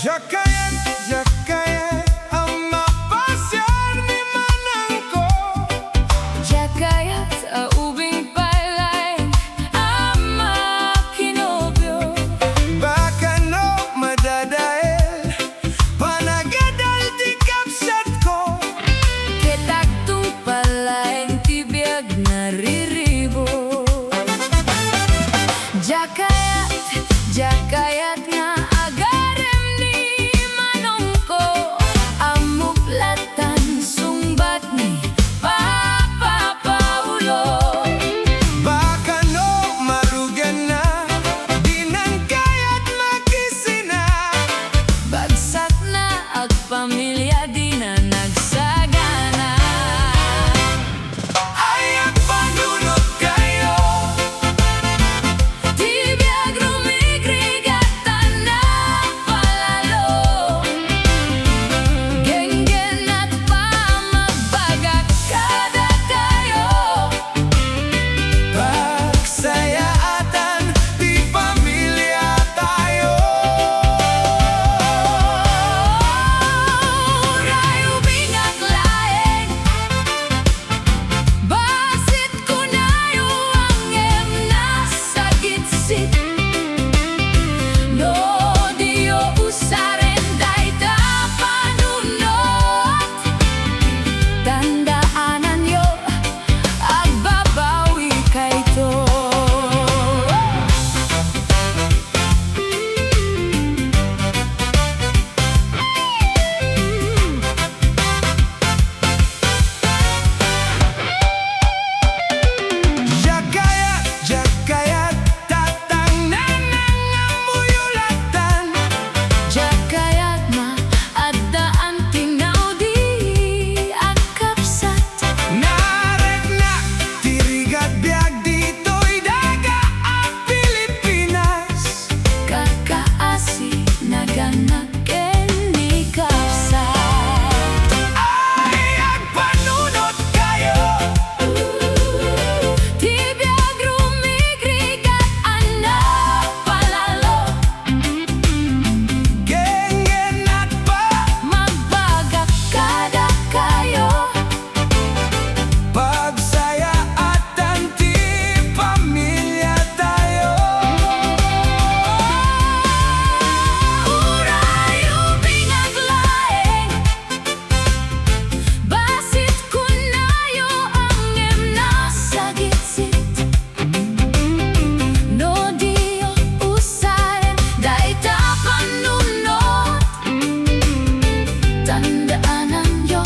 Diak Kayat, Diak Kayat, ang mapasyan ni manangko. Diak Kayat, ubing palay, ang makinobyo. Baka no madadael, panagadal di kapsat ko. Ketagtong palay, tibiyag nariribo. Diak Kayat, Diak Kayat nga agarem ni manongko. Amuklatan sumbat ni Papa Paulo. Baka no marugan na, di nang kaya't makisina. Bagsak na ang pamilya, di na nagsagana. Ayak panunod kayo, Tibiyag rumigregatan na palalo. Genggen at pamagbagak kada kayo. pagsayaatan, di pamilya tayo. Rayo bingak laeng, basit ko nayo ang emna sa gitsit. No dio usaren dayta panunot. Tandaanan yo, agbabawi kayto. Diak Kayat, Diak Kayat, tatangnan ang amuyulatan. Diak Kayat na addaan tinaw di akapsat. Naregnak, tirigat biag dito'y daga ang Pilipinas. Kakaasi naganak ni kapsat. Ayak panunod kayo, Tibiyag rumigrigat anak palalo. gengen at pa, Magbagak kada kayo. pagsayaatan, di pamilya tayo. Urayo bingag laeng, basit ko nayo ang emna sa gitsit. No dio usaren dayta panunot. Tandaanan yo,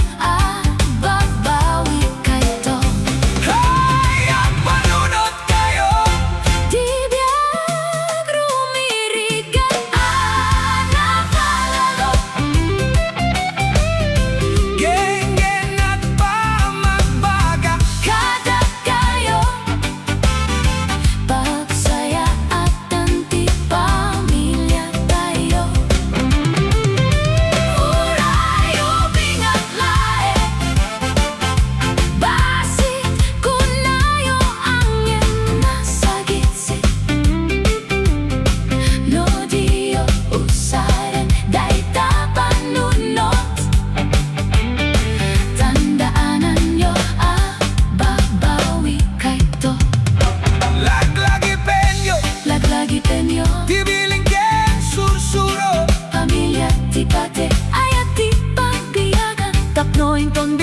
babawi kayto. Ayak panunod kayo, Tibiyag rumirigat anak palalo. gengen at pa, magbaga. Kada kayo, pagsayaatan, ti pamilya tayo. Urayo bingak laeng, basit ko nayo ang emna sa gitsit. No dio usaren dayta panunot. Tandaanan yo, babawi kayto. Laglagi penyo, Laglagi penyo, tibiling ken sursuro. pamilya ti pate, ayat ti pagbiyagan. Tapnoin ton